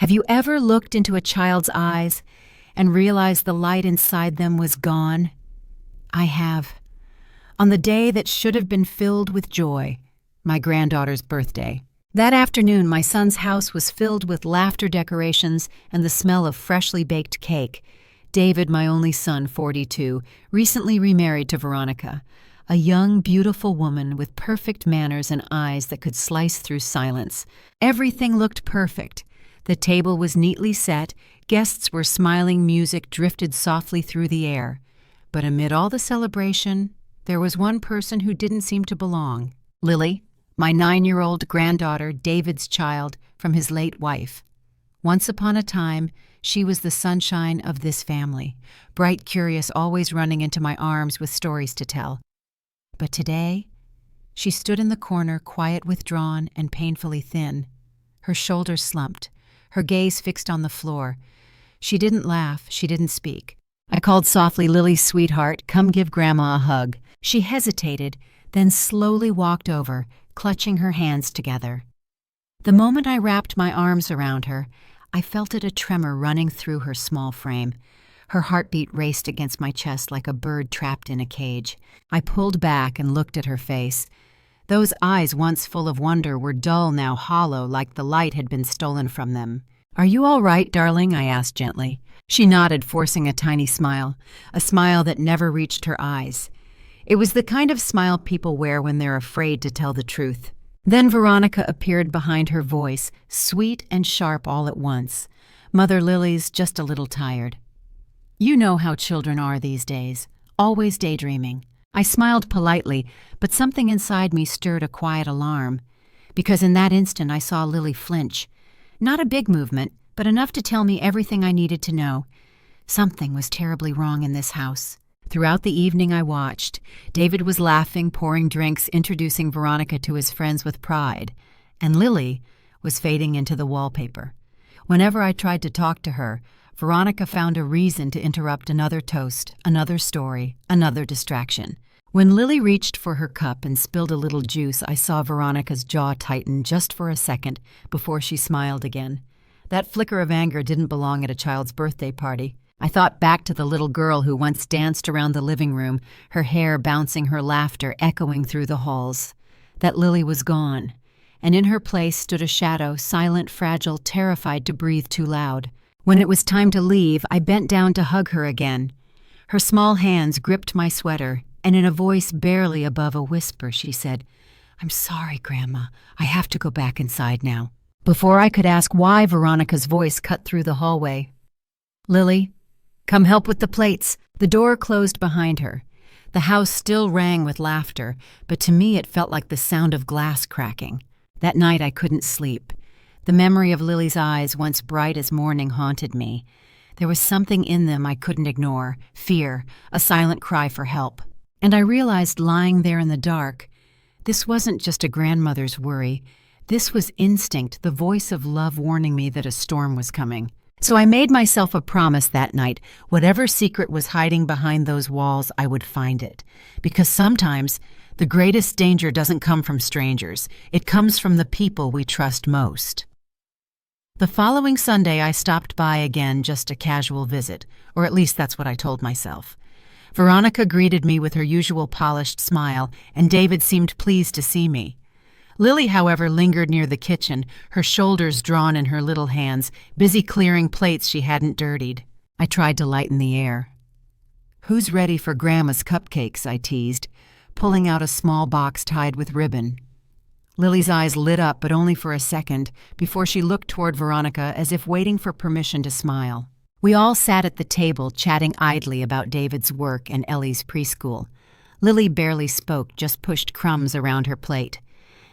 Have you ever looked into a child's eyes and realized the light inside them was gone? I have. On the day that should have been filled with joy, my granddaughter's birthday. That afternoon, my son's house was filled with laughter, decorations, and the smell of freshly baked cake. David, my only son, 42, recently remarried to Veronica, a young, beautiful woman with perfect manners and eyes that could slice through silence. Everything looked perfect. The table was neatly set, guests were smiling, music drifted softly through the air. But amid all the celebration, there was one person who didn't seem to belong. Lily, my 9-year-old granddaughter, David's child from his late wife. Once upon a time, she was the sunshine of this family, bright, curious, always running into my arms with stories to tell. But today, she stood in the corner, quiet, withdrawn, and painfully thin. Her shoulders slumped, her gaze fixed on the floor. She didn't laugh, she didn't speak. I called softly, "Lily, sweetheart, come give Grandma a hug." She hesitated, then slowly walked over, clutching her hands together. The moment I wrapped my arms around her, I felt a tremor running through her small frame. Her heartbeat raced against my chest like a bird trapped in a cage. I pulled back and looked at her face. Those eyes, once full of wonder, were dull, now hollow, like the light had been stolen from them. "Are you all right, darling?" I asked gently. She nodded, forcing a tiny smile, a smile that never reached her eyes. It was the kind of smile people wear when they're afraid to tell the truth. Then Veronica appeared behind her voice, sweet and sharp all at once. "Mother, Lily's just a little tired." You know how children are these days, always daydreaming. I smiled politely, but something inside me stirred a quiet alarm, because in that instant I saw Lily flinch. Not a big movement, but enough to tell me everything I needed to know. Something was terribly wrong in this house. Throughout the evening I watched. David was laughing, pouring drinks, introducing Veronica to his friends with pride, and Lily was fading into the wallpaper. Whenever I tried to talk to her, Veronica found a reason to interrupt another toast, another story, another distraction. When Lily reached for her cup and spilled a little juice, I saw Veronica's jaw tighten just for a second before she smiled again. That flicker of anger didn't belong at a child's birthday party. I thought back to the little girl who once danced around the living room, her hair bouncing, her laughter echoing through the halls. That Lily was gone, and in her place stood a shadow, silent, fragile, terrified to breathe too loud. When it was time to leave, I bent down to hug her again. Her small hands gripped my sweater, and in a voice barely above a whisper, she said, "I'm sorry, Grandma. I have to go back inside now." Before I could ask why, Veronica's voice cut through the hallway. "Lily, come help with the plates." The door closed behind her. The house still rang with laughter, but to me it felt like the sound of glass cracking. That night I couldn't sleep. The memory of Lily's eyes, once bright as morning, haunted me. There was something in them I couldn't ignore, fear, a silent cry for help. And I realized, lying there in the dark, this wasn't just a grandmother's worry. This was instinct, the voice of love warning me that a storm was coming. So I made myself a promise that night. Whatever secret was hiding behind those walls, I would find it. Because sometimes the greatest danger doesn't come from strangers. It comes from the people we trust most. The following Sunday, I stopped by again, just a casual visit, or at least that's what I told myself. Veronica greeted me with her usual polished smile, and David seemed pleased to see me. Lily, however, lingered near the kitchen, her shoulders drawn in her little hands, busy clearing plates she hadn't dirtied. I tried to lighten the air. "Who's ready for Grandma's cupcakes?" I teased, pulling out a small box tied with ribbon. Lily's eyes lit up, but only for a second, before she looked toward Veronica as if waiting for permission to smile. We all sat at the table, chatting idly about David's work and Ellie's preschool. Lily barely spoke, just pushed crumbs around her plate.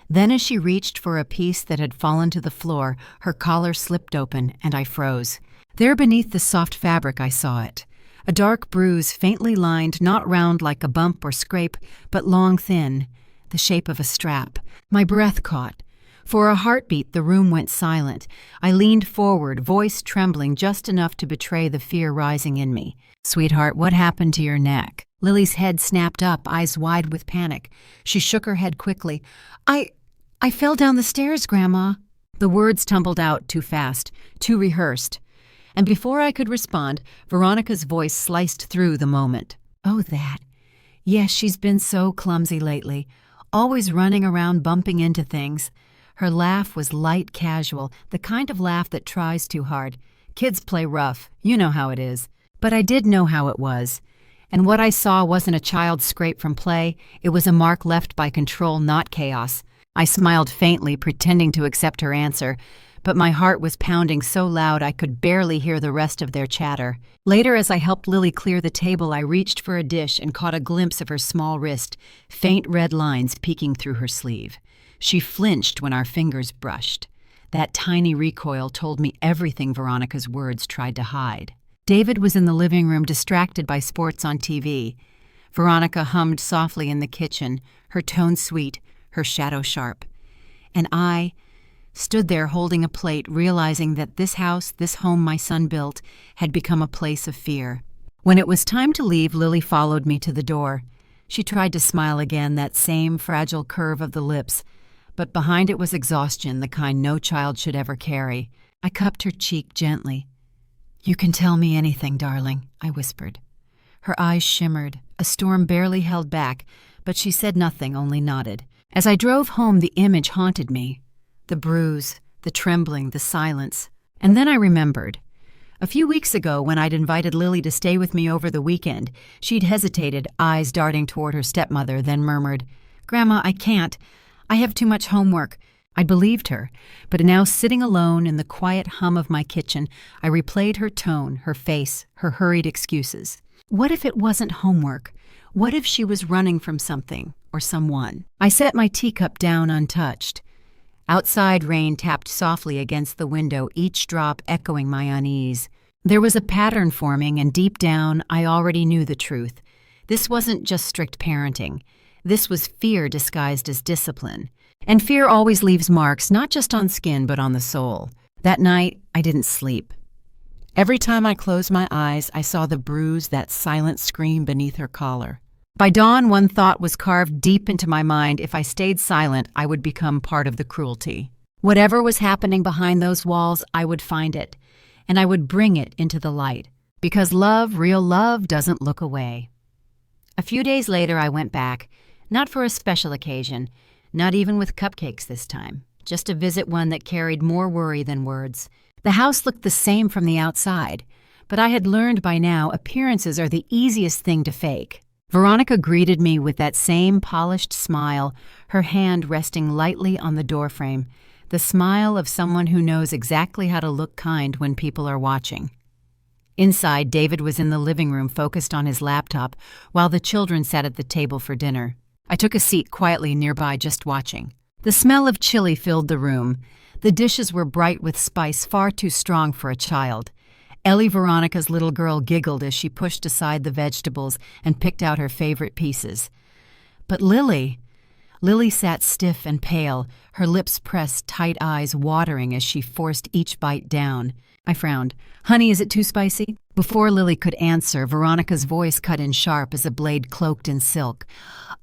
Then as she reached for a piece that had fallen to the floor, her collar slipped open, and I froze. There beneath the soft fabric I saw it. A dark bruise, faintly lined, not round like a bump or scrape, but long, thin, the shape of a strap. My breath caught. For a heartbeat, the room went silent. I leaned forward, voice trembling just enough to betray the fear rising in me. "Sweetheart, what happened to your neck?" Lily's head snapped up, eyes wide with panic. She shook her head quickly. I fell down the stairs, Grandma." The words tumbled out too fast, too rehearsed. And before I could respond, Veronica's voice sliced through the moment. "Oh, that. Yes, she's been so clumsy lately, always running around bumping into things." Her laugh was light casual, the kind of laugh that tries too hard. Kids play rough, you know how it is. But I did know how it was. And what I saw wasn't a child scrape from play, it was a mark left by control, not chaos. I smiled faintly, pretending to accept her answer, but my heart was pounding so loud I could barely hear the rest of their chatter. Later, as I helped Lily clear the table, I reached for a dish and caught a glimpse of her small wrist, faint red lines peeking through her sleeve. She flinched when our fingers brushed. That tiny recoil told me everything Veronica's words tried to hide. David was in the living room, distracted by sports on TV. Veronica hummed softly in the kitchen, her tone sweet, her shadow sharp. And I stood there holding a plate, realizing that this house, this home my son built, had become a place of fear. When it was time to leave, Lily followed me to the door. She tried to smile again, that same fragile curve of the lips, but behind it was exhaustion, the kind no child should ever carry. I cupped her cheek gently. "You can tell me anything, darling," I whispered. Her eyes shimmered. A storm barely held back, but she said nothing, only nodded. As I drove home, the image haunted me. The bruise, the trembling, the silence. And then I remembered. A few weeks ago, when I'd invited Lily to stay with me over the weekend, she'd hesitated, eyes darting toward her stepmother, then murmured, "Grandma, I can't. I have too much homework." I believed her, but now sitting alone in the quiet hum of my kitchen, I replayed her tone, her face, her hurried excuses. What if it wasn't homework? What if she was running from something or someone? I set my teacup down untouched. Outside, rain tapped softly against the window, each drop echoing my unease. There was a pattern forming, and deep down, I already knew the truth. This wasn't just strict parenting. This was fear disguised as discipline. And fear always leaves marks, not just on skin, but on the soul. That night, I didn't sleep. Every time I closed my eyes, I saw the bruise, that silent scream beneath her collar. By dawn, one thought was carved deep into my mind: if I stayed silent, I would become part of the cruelty. Whatever was happening behind those walls, I would find it, and I would bring it into the light. Because love, real love, doesn't look away. A few days later, I went back, not for a special occasion, not even with cupcakes this time, just to visit one that carried more worry than words. The house looked the same from the outside, but I had learned by now appearances are the easiest thing to fake. Veronica greeted me with that same polished smile, her hand resting lightly on the doorframe, the smile of someone who knows exactly how to look kind when people are watching. Inside, David was in the living room, focused on his laptop, while the children sat at the table for dinner. I took a seat quietly nearby, just watching. The smell of chili filled the room. The dishes were bright with spice, far too strong for a child. Ellie, Veronica's little girl, giggled as she pushed aside the vegetables and picked out her favorite pieces. But Lily sat stiff and pale, her lips pressed, tight eyes watering as she forced each bite down. I frowned. "Honey, is it too spicy?" Before Lily could answer, Veronica's voice cut in sharp as a blade cloaked in silk.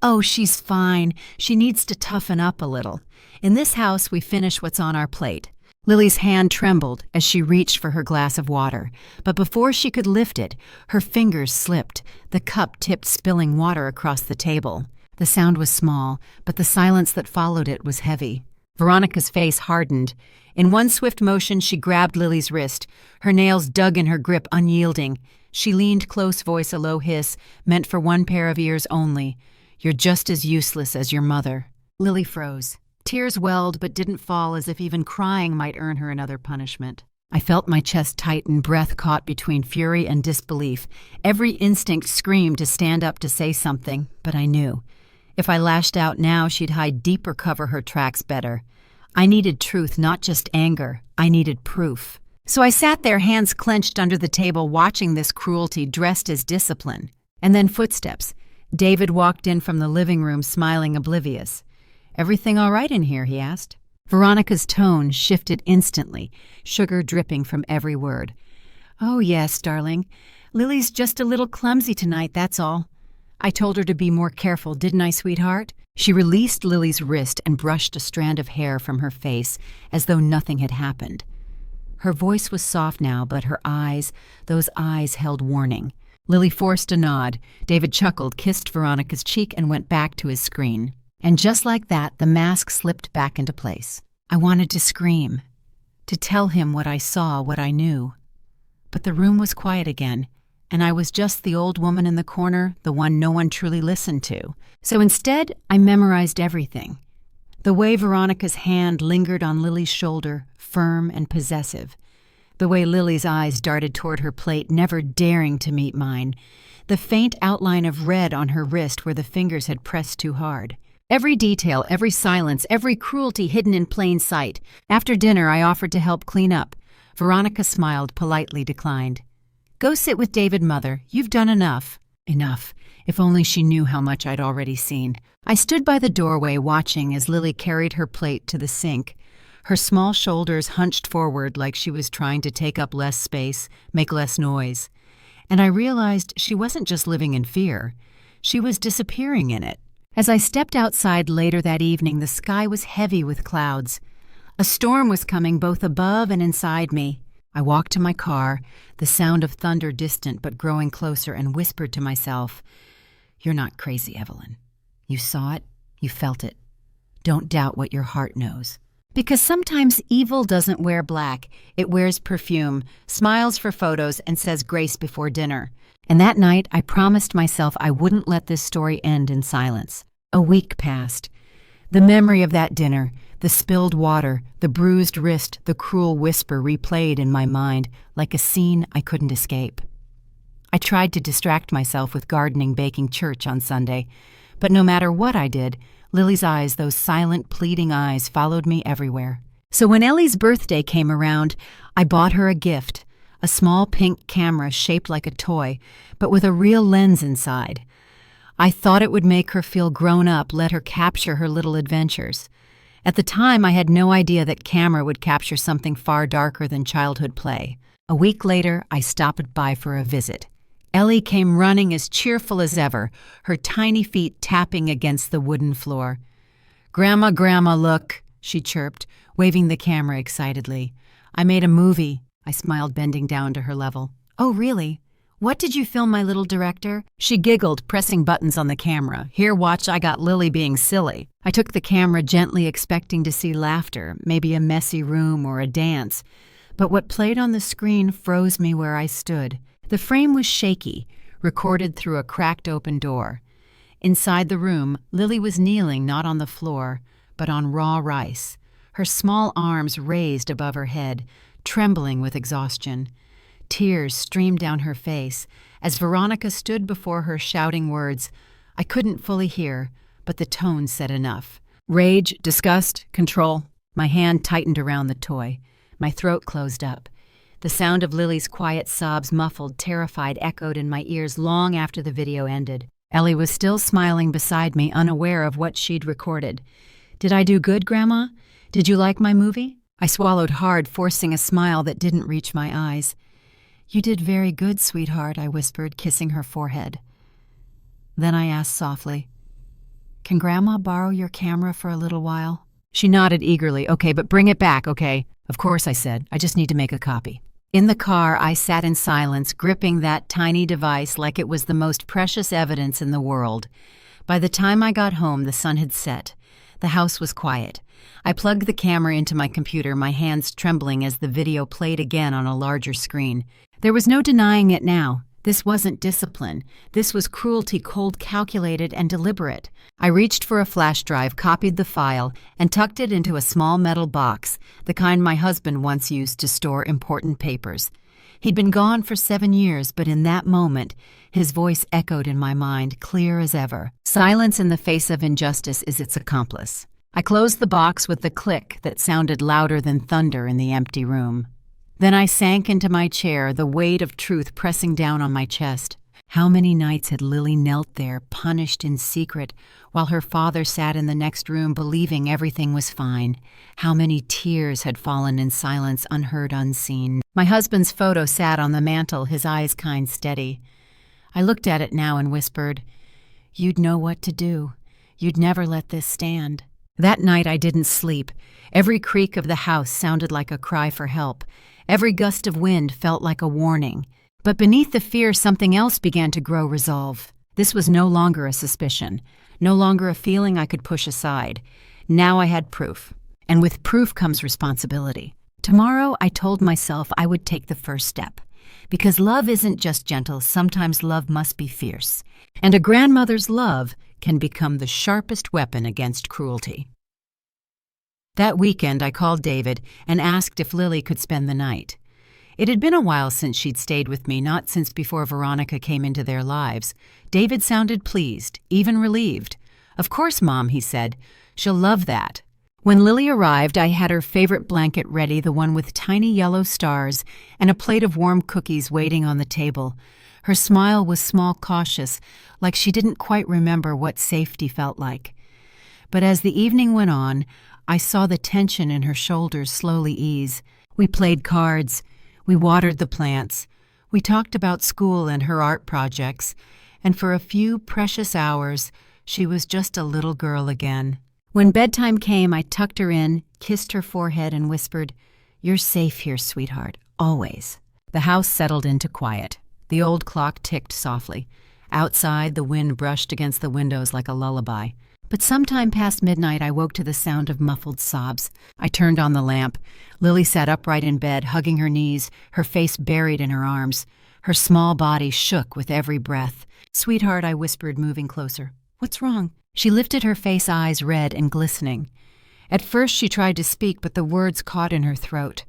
"Oh, she's fine. She needs to toughen up a little. In this house, we finish what's on our plate." Lily's hand trembled as she reached for her glass of water, but before she could lift it, her fingers slipped, the cup tipped, spilling water across the table. The sound was small, but the silence that followed it was heavy. Veronica's face hardened. In one swift motion, she grabbed Lily's wrist. Her nails dug in her grip, unyielding. She leaned close, voice a low hiss, meant for one pair of ears only. "You're just as useless as your mother." Lily froze. Tears welled but didn't fall, as if even crying might earn her another punishment. I felt my chest tighten, breath caught between fury and disbelief. Every instinct screamed to stand up to say something, but I knew. If I lashed out now, she'd hide deep or cover her tracks better. I needed truth, not just anger. I needed proof. So I sat there, hands clenched under the table, watching this cruelty dressed as discipline. And then footsteps. David walked in from the living room, smiling, oblivious. "Everything all right in here?" he asked. Veronica's tone shifted instantly, sugar dripping from every word. "Oh, yes, darling. Lily's just a little clumsy tonight, that's all. I told her to be more careful, didn't I, sweetheart?" She released Lily's wrist and brushed a strand of hair from her face as though nothing had happened. Her voice was soft now, but her eyes, those eyes held warning. Lily forced a nod. David chuckled, kissed Veronica's cheek, and went back to his screen. And just like that, the mask slipped back into place. I wanted to scream, to tell him what I saw, what I knew. But the room was quiet again, and I was just the old woman in the corner, the one no one truly listened to. So instead, I memorized everything. The way Veronica's hand lingered on Lily's shoulder, firm and possessive. The way Lily's eyes darted toward her plate, never daring to meet mine. The faint outline of red on her wrist where the fingers had pressed too hard. Every detail, every silence, every cruelty hidden in plain sight. After dinner, I offered to help clean up. Veronica smiled, politely declined. "Go sit with David, Mother. You've done enough." Enough. If only she knew how much I'd already seen. I stood by the doorway watching as Lily carried her plate to the sink. Her small shoulders hunched forward like she was trying to take up less space, make less noise. And I realized she wasn't just living in fear. She was disappearing in it. As I stepped outside later that evening, the sky was heavy with clouds. A storm was coming both above and inside me. I walked to my car, the sound of thunder distant but growing closer, and whispered to myself, "You're not crazy, Evelyn. You saw it, you felt it. Don't doubt what your heart knows." Because sometimes evil doesn't wear black. It wears perfume, smiles for photos, and says grace before dinner. And that night, I promised myself I wouldn't let this story end in silence. A week passed. The memory of that dinner, the spilled water, the bruised wrist, the cruel whisper replayed in my mind like a scene I couldn't escape. I tried to distract myself with gardening, baking, church on Sunday, but no matter what I did, Lily's eyes, those silent, pleading eyes, followed me everywhere. So when Ellie's birthday came around, I bought her a gift, a small pink camera shaped like a toy, but with a real lens inside. I thought it would make her feel grown up, let her capture her little adventures. At the time, I had no idea that camera would capture something far darker than childhood play. A week later, I stopped by for a visit. Ellie came running as cheerful as ever, her tiny feet tapping against the wooden floor. "Grandma, Grandma, look," she chirped, waving the camera excitedly. "I made a movie," I smiled, bending down to her level. "Oh, really? What did you film, my little director?" She giggled, pressing buttons on the camera. "Here, watch, I got Lily being silly." I took the camera gently, expecting to see laughter, maybe a messy room or a dance. But what played on the screen froze me where I stood. The frame was shaky, recorded through a cracked open door. Inside the room, Lily was kneeling not on the floor, but on raw rice, her small arms raised above her head, trembling with exhaustion. Tears streamed down her face as Veronica stood before her shouting words. I couldn't fully hear, but the tone said enough. Rage, disgust, control. My hand tightened around the toy. My throat closed up. The sound of Lily's quiet sobs, muffled, terrified, echoed in my ears long after the video ended. Ellie was still smiling beside me, unaware of what she'd recorded. "Did I do good, Grandma? Did you like my movie?" I swallowed hard, forcing a smile that didn't reach my eyes. "You did very good, sweetheart," I whispered, kissing her forehead. Then I asked softly, "Can Grandma borrow your camera for a little while?" She nodded eagerly. "Okay, but bring it back, okay?" "Of course," I said. "I just need to make a copy." In the car, I sat in silence, gripping that tiny device like it was the most precious evidence in the world. By the time I got home, the sun had set. The house was quiet. I plugged the camera into my computer, my hands trembling as the video played again on a larger screen. There was no denying it now. This wasn't discipline. This was cruelty, cold, calculated, and deliberate. I reached for a flash drive, copied the file, and tucked it into a small metal box, the kind my husband once used to store important papers. He'd been gone for 7 years, but in that moment, his voice echoed in my mind, clear as ever. Silence in the face of injustice is its accomplice. I closed the box with the click that sounded louder than thunder in the empty room. Then I sank into my chair, the weight of truth pressing down on my chest. How many nights had Lily knelt there, punished in secret, while her father sat in the next room believing everything was fine? How many tears had fallen in silence, unheard, unseen? My husband's photo sat on the mantel, his eyes kind steady. I looked at it now and whispered, "You'd know what to do. You'd never let this stand. That night I didn't sleep. Every creak of the house sounded like a cry for help. Every gust of wind felt like a warning. But beneath the fear, something else began to grow resolve. This was no longer a suspicion, no longer a feeling I could push aside. Now I had proof. And with proof comes responsibility. Tomorrow, I told myself I would take the first step. Because love isn't just gentle, sometimes love must be fierce. And a grandmother's love can become the sharpest weapon against cruelty. That weekend, I called David and asked if Lily could spend the night. It had been a while since she'd stayed with me, not since before Veronica came into their lives. David sounded pleased, even relieved. "Of course, Mom," he said. "She'll love that." When Lily arrived, I had her favorite blanket ready, the one with tiny yellow stars, and a plate of warm cookies waiting on the table. Her smile was small, cautious, like she didn't quite remember what safety felt like. But as the evening went on, I saw the tension in her shoulders slowly ease. We played cards. We watered the plants. We talked about school and her art projects. And for a few precious hours, she was just a little girl again. When bedtime came, I tucked her in, kissed her forehead, and whispered, "You're safe here, sweetheart, always." The house settled into quiet. The old clock ticked softly. Outside, the wind brushed against the windows like a lullaby. But sometime past midnight, I woke to the sound of muffled sobs. I turned on the lamp. Lily sat upright in bed, hugging her knees, her face buried in her arms. Her small body shook with every breath. "Sweetheart," I whispered, moving closer. "What's wrong?" She lifted her face, eyes red and glistening. At first she tried to speak, but the words caught in her throat.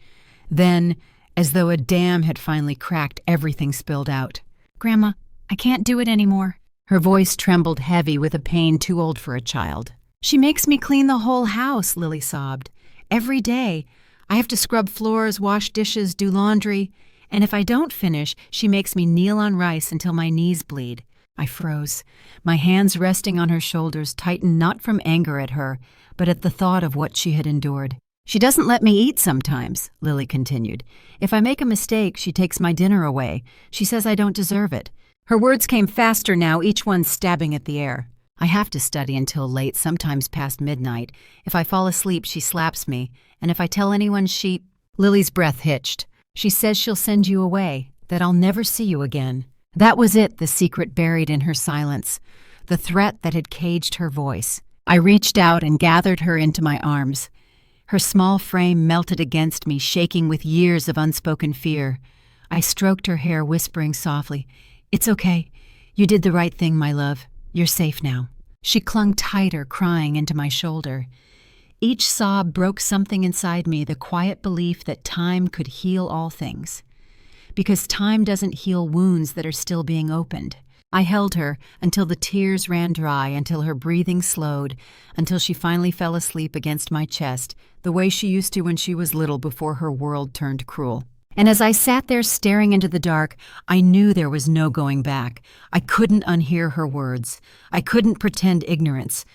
Then, as though a dam had finally cracked, everything spilled out. "Grandma, I can't do it anymore." Her voice trembled heavy with a pain too old for a child. "She makes me clean the whole house," Lily sobbed. "Every day. I have to scrub floors, wash dishes, do laundry. And if I don't finish, she makes me kneel on rice until my knees bleed." I froze. My hands resting on her shoulders tightened not from anger at her, but at the thought of what she had endured. "She doesn't let me eat sometimes," Lily continued. "If I make a mistake, she takes my dinner away. She says I don't deserve it." Her words came faster now, each one stabbing at the air. "I have to study until late, sometimes past midnight. If I fall asleep, she slaps me. And if I tell anyone she—" Lily's breath hitched. "She says she'll send you away, that I'll never see you again." That was it, the secret buried in her silence, the threat that had caged her voice. I reached out and gathered her into my arms. Her small frame melted against me, shaking with years of unspoken fear. I stroked her hair, whispering softly, "It's okay. You did the right thing, my love. You're safe now." She clung tighter, crying into my shoulder. Each sob broke something inside me, the quiet belief that time could heal all things. Because time doesn't heal wounds that are still being opened. I held her until the tears ran dry, until her breathing slowed, until she finally fell asleep against my chest, the way she used to when she was little before her world turned cruel. And as I sat there staring into the dark, I knew there was no going back. I couldn't unhear her words. I couldn't pretend ignorance.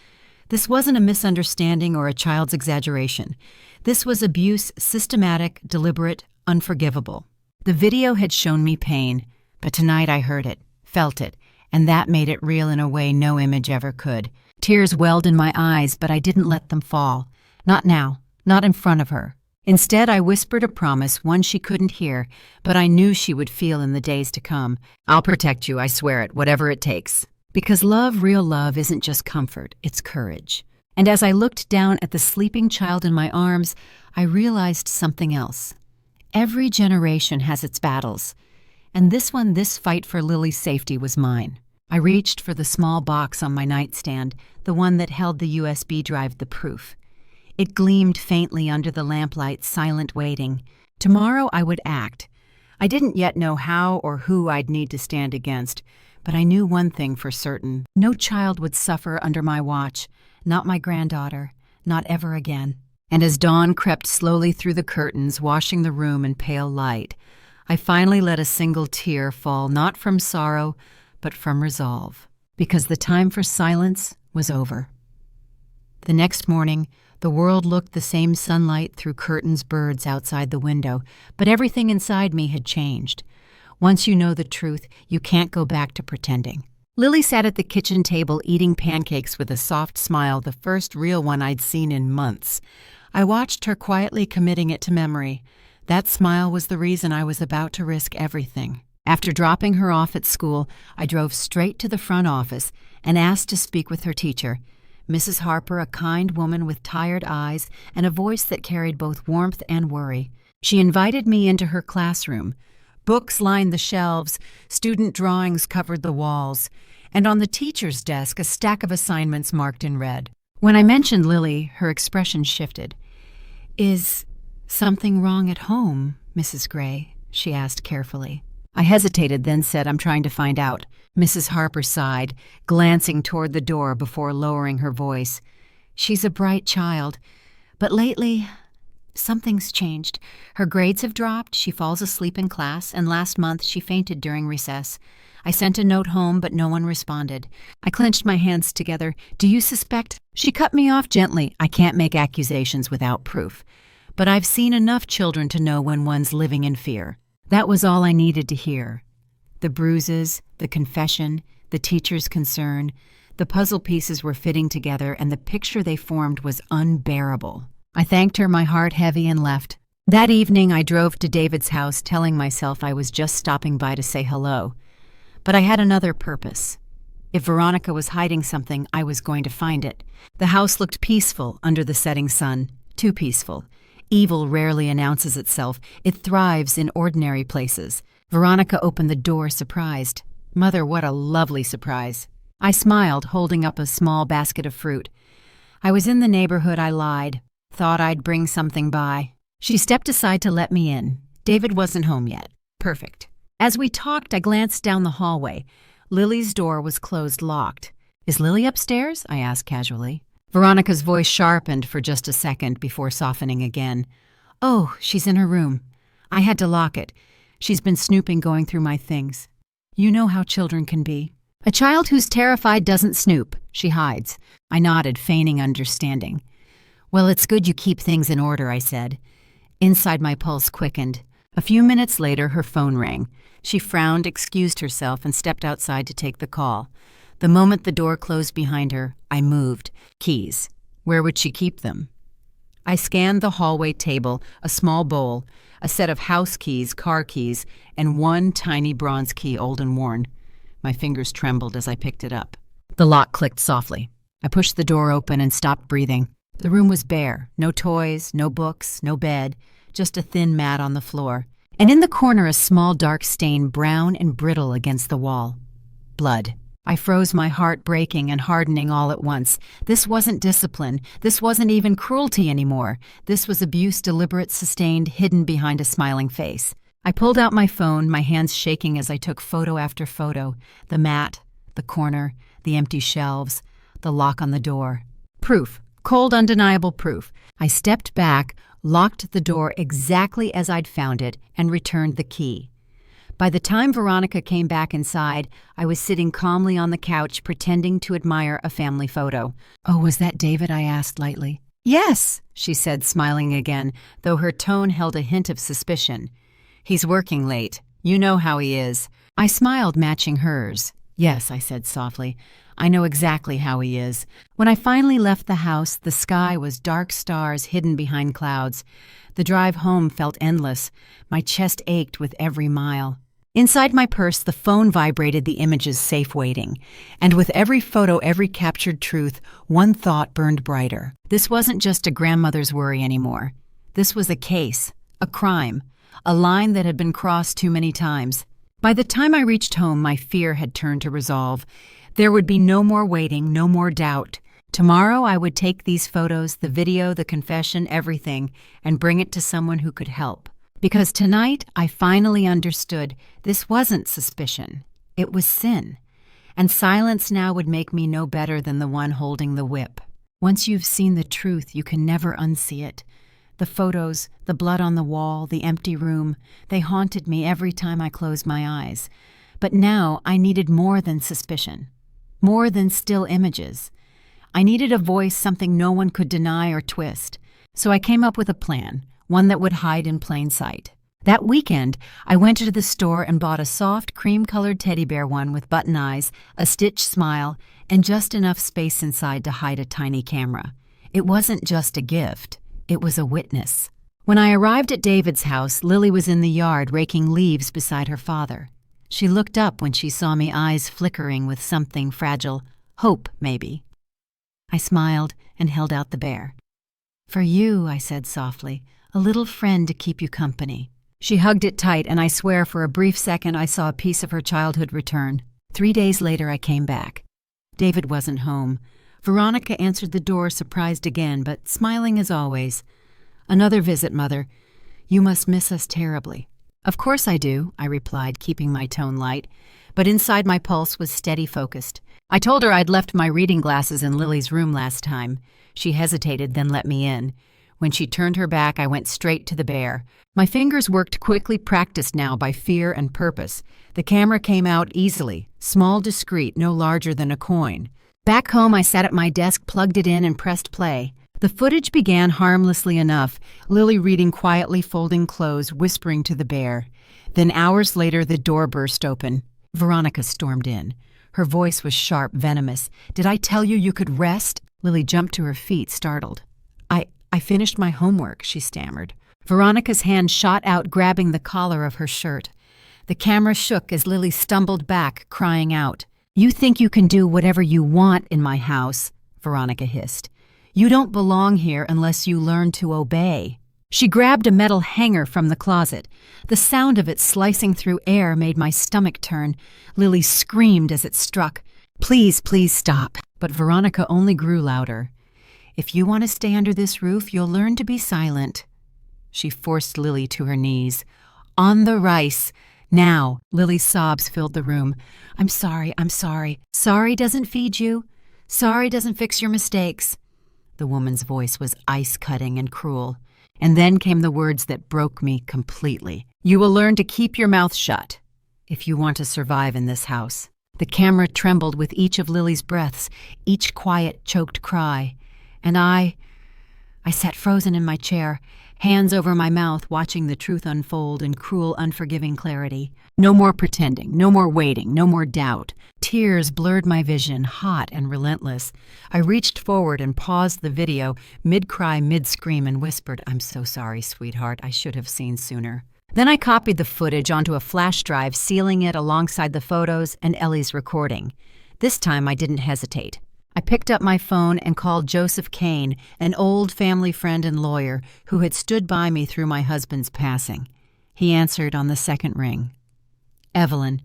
This wasn't a misunderstanding or a child's exaggeration. This was abuse, systematic, deliberate, unforgivable. The video had shown me pain, but tonight I heard it, felt it, and that made it real in a way no image ever could. Tears welled in my eyes, but I didn't let them fall. Not now, not in front of her. Instead, I whispered a promise, one she couldn't hear, but I knew she would feel in the days to come. "I'll protect you, I swear it, whatever it takes." Because love, real love, isn't just comfort, it's courage. And as I looked down at the sleeping child in my arms, I realized something else. Every generation has its battles, and this fight for Lily's safety was mine. I reached for the small box on my nightstand, the one that held the USB drive, the proof. It gleamed faintly under the lamplight, silent, waiting. Tomorrow I would act. I didn't yet know how or who I'd need to stand against, but I knew one thing for certain. No child would suffer under my watch, not my granddaughter, not ever again. And as dawn crept slowly through the curtains, washing the room in pale light, I finally let a single tear fall, not from sorrow, but from resolve, because the time for silence was over. The next morning, the world looked the same, sunlight through curtains, birds outside the window, but everything inside me had changed. Once you know the truth, you can't go back to pretending. Lily sat at the kitchen table eating pancakes with a soft smile, the first real one I'd seen in months. I watched her quietly committing it to memory. That smile was the reason I was about to risk everything. After dropping her off at school, I drove straight to the front office and asked to speak with her teacher. Mrs. Harper, a kind woman with tired eyes and a voice that carried both warmth and worry. She invited me into her classroom. Books lined the shelves, student drawings covered the walls, and on the teacher's desk a stack of assignments marked in red. When I mentioned Lily, her expression shifted. "Is something wrong at home, Mrs. Gray?" she asked carefully. I hesitated, then said, "I'm trying to find out." Mrs. Harper sighed, glancing toward the door before lowering her voice. "She's a bright child, but lately something's changed. Her grades have dropped, she falls asleep in class, and last month she fainted during recess. I sent a note home, but no one responded." I clenched my hands together. "Do you suspect?" She cut me off gently. "I can't make accusations without proof. But I've seen enough children to know when one's living in fear." That was all I needed to hear. The bruises, the confession, the teacher's concern, the puzzle pieces were fitting together, and the picture they formed was unbearable. I thanked her, my heart heavy, and left. That evening I drove to David's house, telling myself I was just stopping by to say hello. But I had another purpose. If Veronica was hiding something, I was going to find it. The house looked peaceful under the setting sun, too peaceful. Evil rarely announces itself. It thrives in ordinary places. Veronica opened the door, surprised. Mother, what a lovely surprise. I smiled, holding up a small basket of fruit. I was in the neighborhood, I lied. Thought I'd bring something by. She stepped aside to let me in. David wasn't home yet. Perfect. As we talked, I glanced down the hallway. Lily's door was closed, locked. "Is Lily upstairs?" I asked casually. Veronica's voice sharpened for just a second before softening again. "Oh, she's in her room. I had to lock it. She's been snooping, going through my things. You know how children can be. A child who's terrified doesn't snoop. She hides." I nodded, feigning understanding. "Well, it's good you keep things in order," I said. Inside, my pulse quickened. A few minutes later, her phone rang. She frowned, excused herself, and stepped outside to take the call. The moment the door closed behind her, I moved. Keys. Where would she keep them? I scanned the hallway table, a small bowl, a set of house keys, car keys, and one tiny bronze key, old and worn. My fingers trembled as I picked it up. The lock clicked softly. I pushed the door open and stopped breathing. The room was bare. No toys, no books, no bed, just a thin mat on the floor. And in the corner, a small dark stain, brown and brittle against the wall. Blood. I froze, my heart breaking and hardening all at once. This wasn't discipline. This wasn't even cruelty anymore. This was abuse, deliberate, sustained, hidden behind a smiling face. I pulled out my phone, my hands shaking as I took photo after photo. The mat, the corner, the empty shelves, the lock on the door. Proof. Cold, undeniable proof. I stepped back, locked the door exactly as I'd found it, and returned the key. By the time Veronica came back inside, I was sitting calmly on the couch, pretending to admire a family photo. "Oh, was that David?" I asked lightly. "Yes," she said, smiling again, though her tone held a hint of suspicion. "He's working late. You know how he is." I smiled, matching hers. "Yes," I said softly. "I know exactly how he is." When I finally left the house, the sky was dark stars hidden behind clouds. The drive home felt endless. My chest ached with every mile. Inside my purse, the phone vibrated, the images safe waiting. And with every photo, every captured truth, one thought burned brighter. This wasn't just a grandmother's worry anymore. This was a case, a crime, a line that had been crossed too many times. By the time I reached home, my fear had turned to resolve. There would be no more waiting, no more doubt. Tomorrow I would take these photos, the video, the confession, everything, and bring it to someone who could help. Because tonight I finally understood this wasn't suspicion. It was sin. And silence now would make me no better than the one holding the whip. Once you've seen the truth, you can never unsee it. The photos, the blood on the wall, the empty room, they haunted me every time I closed my eyes. But now I needed more than suspicion. More than still images. I needed a voice, something no one could deny or twist. So I came up with a plan, one that would hide in plain sight. That weekend, I went to the store and bought a soft, cream-colored teddy bear one with button eyes, a stitched smile, and just enough space inside to hide a tiny camera. It wasn't just a gift, it was a witness. When I arrived at David's house, Lily was in the yard raking leaves beside her father. She looked up when she saw me, eyes flickering with something fragile. Hope, maybe. I smiled and held out the bear. "For you," I said softly, "a little friend to keep you company." She hugged it tight, and I swear for a brief second I saw a piece of her childhood return. 3 days later I came back. David wasn't home. Veronica answered the door, surprised again, but smiling as always. "Another visit, Mother. You must miss us terribly." "Of course I do," I replied, keeping my tone light, but inside my pulse was steady focused. I told her I'd left my reading glasses in Lily's room last time. She hesitated, then let me in. When she turned her back, I went straight to the bear. My fingers worked quickly, practiced now by fear and purpose. The camera came out easily, small, discreet, no larger than a coin. Back home, I sat at my desk, plugged it in, and pressed play. The footage began harmlessly enough, Lily reading quietly, folding clothes, whispering to the bear. Then hours later, the door burst open. Veronica stormed in. Her voice was sharp, venomous. "Did I tell you could rest?" Lily jumped to her feet, startled. I finished my homework," she stammered. Veronica's hand shot out, grabbing the collar of her shirt. The camera shook as Lily stumbled back, crying out. "You think you can do whatever you want in my house," Veronica hissed. "You don't belong here unless you learn to obey." She grabbed a metal hanger from the closet. The sound of it slicing through air made my stomach turn. Lily screamed as it struck. "Please, please stop." But Veronica only grew louder. "If you want to stay under this roof, you'll learn to be silent." She forced Lily to her knees. "On the rice. Now." Lily's sobs filled the room. I'm sorry. Sorry doesn't feed you. Sorry doesn't fix your mistakes." The woman's voice was ice-cutting and cruel. And then came the words that broke me completely. "You will learn to keep your mouth shut if you want to survive in this house." The camera trembled with each of Lily's breaths, each quiet, choked cry. And I sat frozen in my chair, hands over my mouth, watching the truth unfold in cruel, unforgiving clarity. No more pretending, no more waiting, no more doubt. Tears blurred my vision, hot and relentless. I reached forward and paused the video, mid-cry, mid-scream, and whispered, "I'm so sorry, sweetheart. I should have seen sooner." Then I copied the footage onto a flash drive, sealing it alongside the photos and Ellie's recording. This time I didn't hesitate. I picked up my phone and called Joseph Kane, an old family friend and lawyer who had stood by me through my husband's passing. He answered on the second ring. "Evelyn,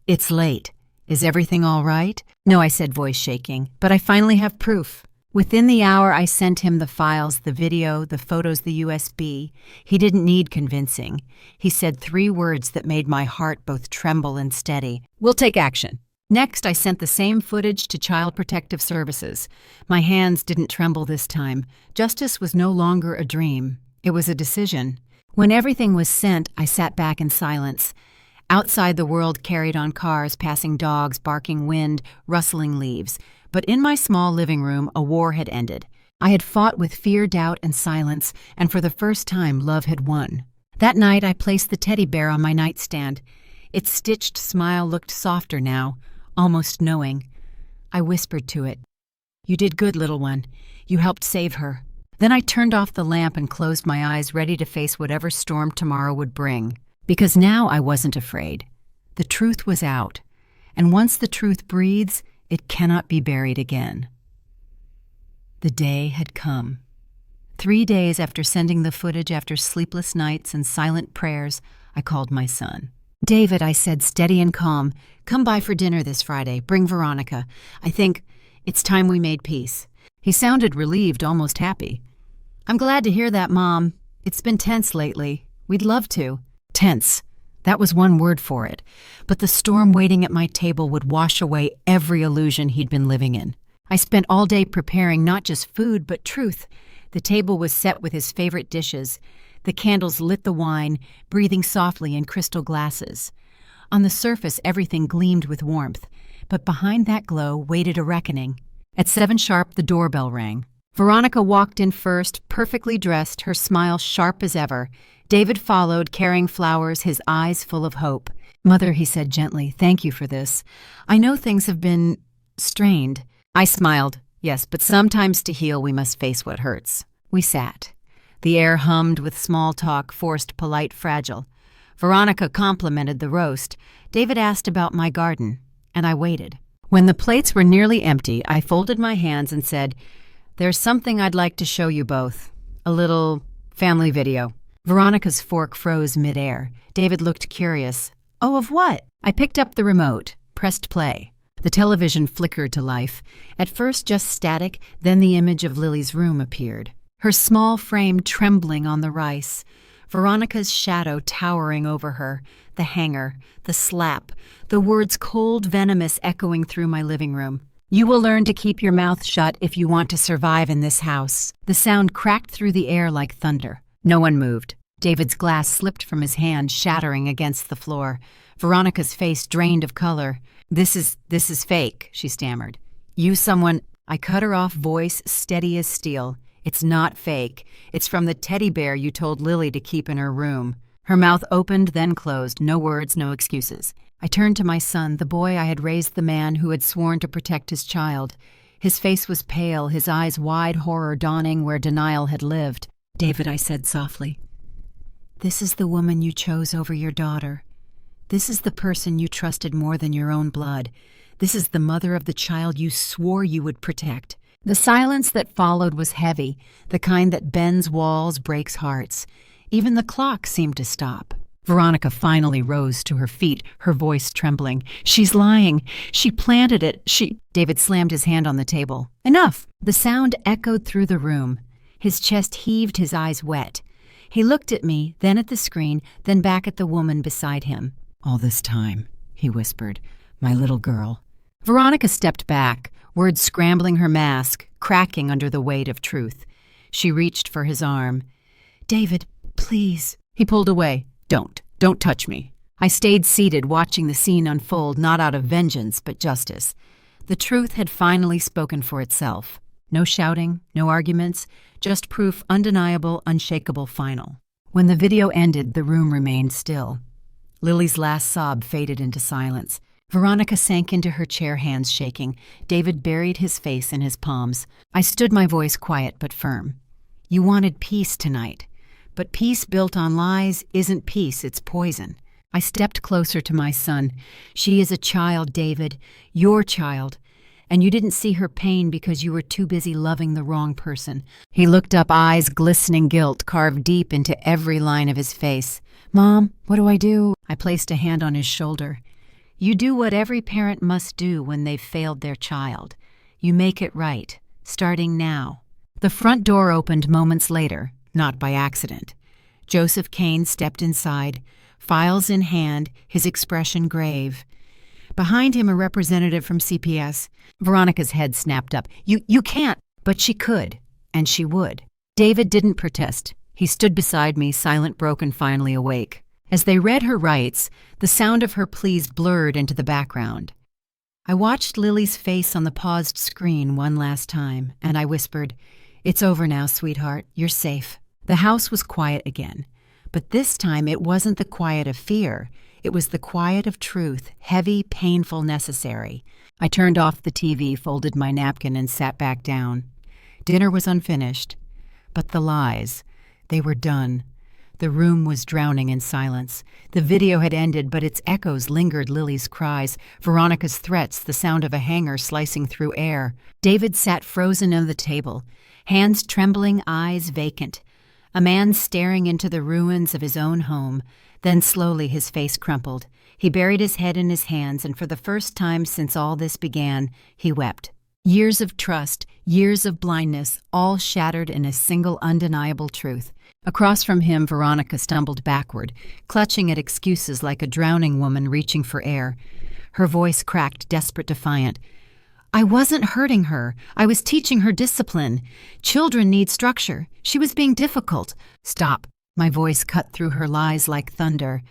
it's late. Is everything all right?" "No," I said, voice shaking, "but I finally have proof." Within the hour, I sent him the files, the video, the photos, the USB. He didn't need convincing. He said 3 words that made my heart both tremble and steady. "We'll take action." Next, I sent the same footage to Child Protective Services. My hands didn't tremble this time. Justice was no longer a dream. It was a decision. When everything was sent, I sat back in silence. Outside, the world carried on cars, passing dogs, barking wind, rustling leaves. But in my small living room, a war had ended. I had fought with fear, doubt, and silence, and for the first time, love had won. That night, I placed the teddy bear on my nightstand. Its stitched smile looked softer now, almost knowing. I whispered to it, "You did good, little one. You helped save her." Then I turned off the lamp and closed my eyes, ready to face whatever storm tomorrow would bring. Because now I wasn't afraid. The truth was out. And once the truth breathes, it cannot be buried again. The day had come. 3 days after sending the footage, after sleepless nights and silent prayers, I called my son. "David," I said, steady and calm, "come by for dinner this Friday. Bring Veronica. I think it's time we made peace." He sounded relieved, almost happy. "I'm glad to hear that, Mom. It's been tense lately. We'd love to." Tense. That was one word for it. But the storm waiting at my table would wash away every illusion he'd been living in. I spent all day preparing not just food, but truth. The table was set with his favorite dishes. The candles lit the wine, breathing softly in crystal glasses. On the surface, everything gleamed with warmth, but behind that glow waited a reckoning. At 7 sharp, the doorbell rang. Veronica walked in first, perfectly dressed, her smile sharp as ever. David followed, carrying flowers, his eyes full of hope. "Mother," he said gently, "thank you for this. I know things have been strained." I smiled. "Yes, but sometimes to heal we must face what hurts." We sat. The air hummed with small talk, forced, polite, fragile. Veronica complimented the roast. David asked about my garden, and I waited. When the plates were nearly empty, I folded my hands and said, "There's something I'd like to show you both. A little family video." Veronica's fork froze midair. David looked curious. "Oh, of what?" I picked up the remote, pressed play. The television flickered to life. At first just static, then the image of Lily's room appeared. Her small frame trembling on the rice. Veronica's shadow towering over her. The hanger, the slap, the words cold, venomous echoing through my living room. "You will learn to keep your mouth shut if you want to survive in this house." The sound cracked through the air like thunder. No one moved. David's glass slipped from his hand, shattering against the floor. Veronica's face drained of color. This is fake," she stammered. "You someone—" I cut her off, voice steady as steel. "It's not fake. It's from the teddy bear you told Lily to keep in her room." Her mouth opened, then closed. No words, no excuses. I turned to my son, the boy I had raised, the man who had sworn to protect his child. His face was pale, his eyes wide, horror dawning where denial had lived. "David," I said softly, "this is the woman you chose over your daughter. This is the person you trusted more than your own blood. This is the mother of the child you swore you would protect." The silence that followed was heavy, the kind that bends walls, breaks hearts. Even the clock seemed to stop. Veronica finally rose to her feet, her voice trembling. "She's lying. She planted it. David slammed his hand on the table. "Enough!" The sound echoed through the room. His chest heaved, his eyes wet. He looked at me, then at the screen, then back at the woman beside him. "All this time," he whispered, "my little girl." Veronica stepped back, words scrambling her mask, cracking under the weight of truth. She reached for his arm. "David, please." He pulled away. Don't touch me." I stayed seated, watching the scene unfold, not out of vengeance, but justice. The truth had finally spoken for itself. No shouting, no arguments, just proof undeniable, unshakable, final. When the video ended, the room remained still. Lily's last sob faded into silence. Veronica sank into her chair, hands shaking. David buried his face in his palms. I stood, my voice quiet but firm. "You wanted peace tonight. But peace built on lies isn't peace, it's poison." I stepped closer to my son. "She is a child, David, your child. And you didn't see her pain because you were too busy loving the wrong person." He looked up, eyes glistening, guilt carved deep into every line of his face. "Mom, what do I do?" I placed a hand on his shoulder. "You do what every parent must do when they've failed their child. You make it right, starting now." The front door opened moments later, not by accident. Joseph Kane stepped inside, files in hand, his expression grave. Behind him, a representative from CPS. Veronica's head snapped up. You can't." But she could, and she would. David didn't protest. He stood beside me, silent, broken, finally awake. As they read her rights, the sound of her pleas blurred into the background. I watched Lily's face on the paused screen one last time, and I whispered, "It's over now, sweetheart. You're safe." The house was quiet again, but this time it wasn't the quiet of fear. It was the quiet of truth, heavy, painful, necessary. I turned off the TV, folded my napkin, and sat back down. Dinner was unfinished, but the lies, they were done. The room was drowning in silence. The video had ended, but its echoes lingered, Lily's cries, Veronica's threats, the sound of a hanger slicing through air. David sat frozen on the table, hands trembling, eyes vacant. A man staring into the ruins of his own home. Then slowly his face crumpled. He buried his head in his hands, and for the first time since all this began, he wept. Years of trust, years of blindness, all shattered in a single undeniable truth. Across from him, Veronica stumbled backward, clutching at excuses like a drowning woman reaching for air. Her voice cracked, desperate, defiant. "I wasn't hurting her. I was teaching her discipline. Children need structure. She was being difficult." "Stop." My voice cut through her lies like thunder.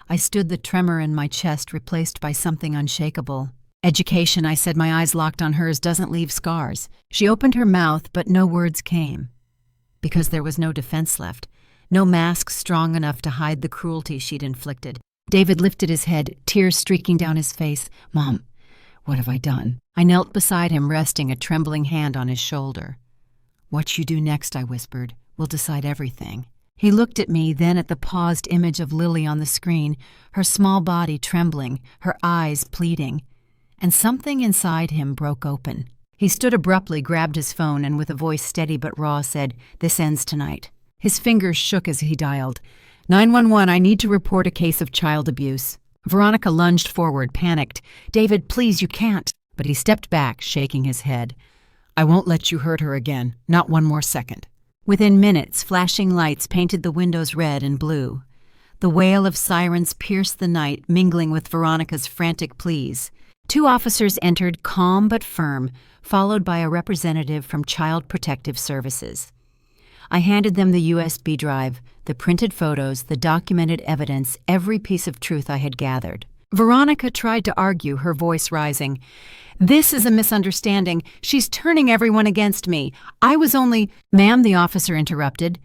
I stood, the tremor in my chest replaced by something unshakable. Education, I said, my eyes locked on hers, doesn't leave scars. She opened her mouth, but no words came. Because there was no defense left. No mask strong enough to hide the cruelty she'd inflicted. David lifted his head, tears streaking down his face. Mom, what have I done? I knelt beside him, resting a trembling hand on his shoulder. What you do next, I whispered, will decide everything. He looked at me, then at the paused image of Lily on the screen, her small body trembling, her eyes pleading. And something inside him broke open. He stood abruptly, grabbed his phone, and with a voice steady but raw said, "This ends tonight." His fingers shook as he dialed. 911, I need to report a case of child abuse. Veronica lunged forward, panicked. David, please, you can't. But he stepped back, shaking his head. I won't let you hurt her again, not one more second. Within minutes, flashing lights painted the windows red and blue. The wail of sirens pierced the night, mingling with Veronica's frantic pleas. 2 officers entered, calm but firm, followed by a representative from Child Protective Services. I handed them the USB drive, the printed photos, the documented evidence, every piece of truth I had gathered. Veronica tried to argue, her voice rising. This is a misunderstanding. She's turning everyone against me. I was only— Ma'am, the officer interrupted.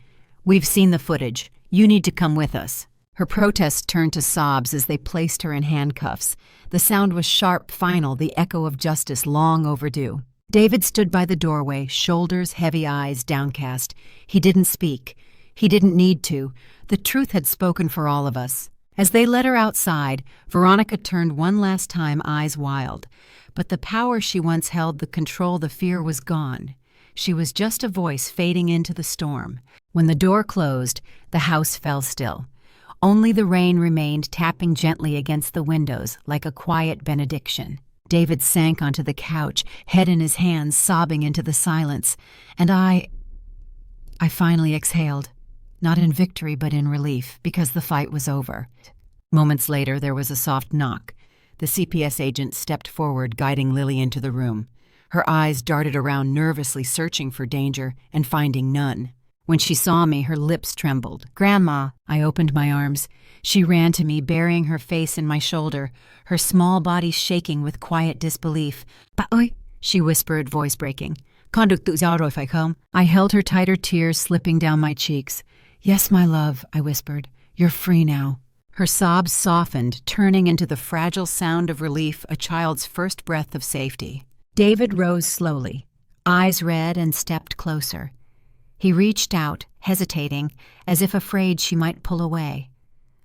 We've seen the footage. You need to come with us. Her protest turned to sobs as they placed her in handcuffs. The sound was sharp, final, the echo of justice long overdue. David stood by the doorway, shoulders, heavy eyes, downcast. He didn't speak. He didn't need to. The truth had spoken for all of us. As they led her outside, Veronica turned one last time, eyes wild. But the power she once held, the control, the fear was gone. She was just a voice fading into the storm. When the door closed, the house fell still. Only the rain remained, tapping gently against the windows like a quiet benediction. David sank onto the couch, head in his hands, sobbing into the silence. And I finally exhaled. Not in victory, but in relief, because the fight was over. Moments later, there was a soft knock. The CPS agent stepped forward, guiding Lily into the room. Her eyes darted around nervously, searching for danger, and finding none. When she saw me, her lips trembled. Grandma, I opened my arms. She ran to me, burying her face in my shoulder, her small body shaking with quiet disbelief. Bà ơi, she whispered, voice breaking. Con được tự do rồi phải không? I held her tighter, tears slipping down my cheeks. Yes, my love, I whispered. You're free now. Her sobs softened, turning into the fragile sound of relief, a child's first breath of safety. David rose slowly, eyes red, and stepped closer. He reached out, hesitating, as if afraid she might pull away.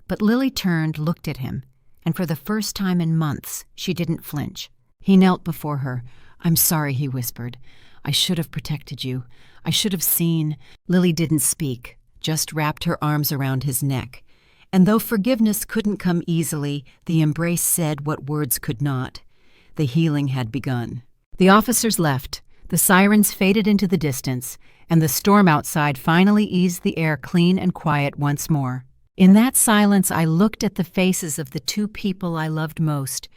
But Lily turned, looked at him, and for the first time in months, she didn't flinch. He knelt before her. I'm sorry, he whispered. I should have protected you. I should have seen. Lily didn't speak, just wrapped her arms around his neck. And though forgiveness couldn't come easily, the embrace said what words could not. The healing had begun. The officers left. The sirens faded into the distance, and the storm outside finally eased the air clean and quiet once more. In that silence, I looked at the faces of the 2 people I loved most,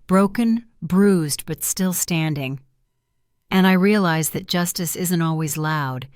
broken, bruised, but still standing. And I realized that justice isn't always loud.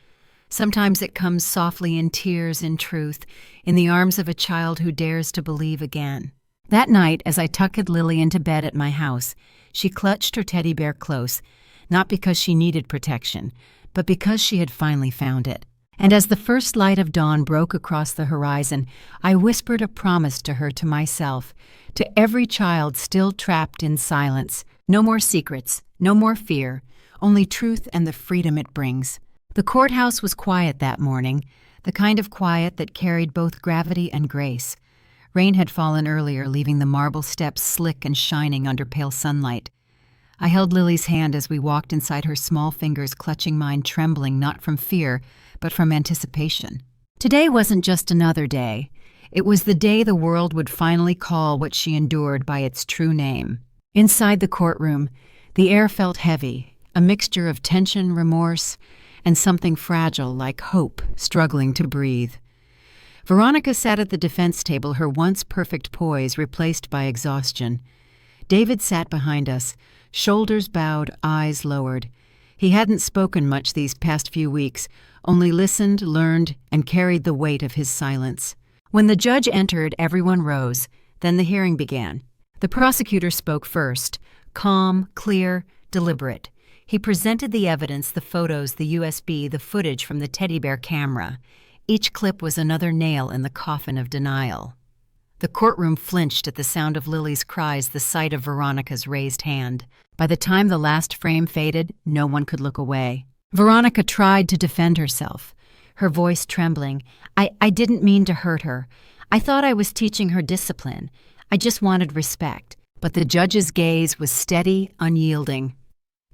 Sometimes it comes softly in tears, in truth, in the arms of a child who dares to believe again. That night, as I tucked Lily into bed at my house, she clutched her teddy bear close, not because she needed protection, but because she had finally found it. And as the first light of dawn broke across the horizon, I whispered a promise to her, to myself, to every child still trapped in silence. No more secrets, no more fear, only truth and the freedom it brings. The courthouse was quiet that morning, the kind of quiet that carried both gravity and grace. Rain had fallen earlier, leaving the marble steps slick and shining under pale sunlight. I held Lily's hand as we walked inside, her small fingers clutching mine, trembling not from fear, but from anticipation. Today wasn't just another day. It was the day the world would finally call what she endured by its true name. Inside the courtroom, the air felt heavy, a mixture of tension, remorse, and something fragile like hope struggling to breathe. Veronica sat at the defense table, her once perfect poise replaced by exhaustion. David sat behind us, shoulders bowed, eyes lowered. He hadn't spoken much these past few weeks, only listened, learned, and carried the weight of his silence. When the judge entered, everyone rose. Then the hearing began. The prosecutor spoke first, calm, clear, deliberate. He presented the evidence, the photos, the USB, the footage from the teddy bear camera. Each clip was another nail in the coffin of denial. The courtroom flinched at the sound of Lily's cries, the sight of Veronica's raised hand. By the time the last frame faded, no one could look away. Veronica tried to defend herself, her voice trembling. I didn't mean to hurt her. I thought I was teaching her discipline. I just wanted respect. But the judge's gaze was steady, unyielding.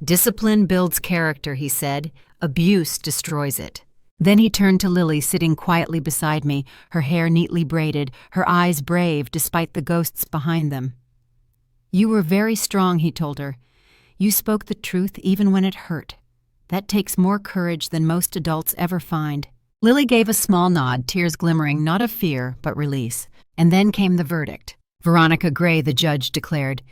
Discipline builds character, he said. Abuse destroys it. Then he turned to Lily, sitting quietly beside me, her hair neatly braided, her eyes brave despite the ghosts behind them. You were very strong, he told her. You spoke the truth even when it hurt. That takes more courage than most adults ever find. Lily gave a small nod, tears glimmering, not of fear, but release. And then came the verdict. Veronica Gray, the judge, declared,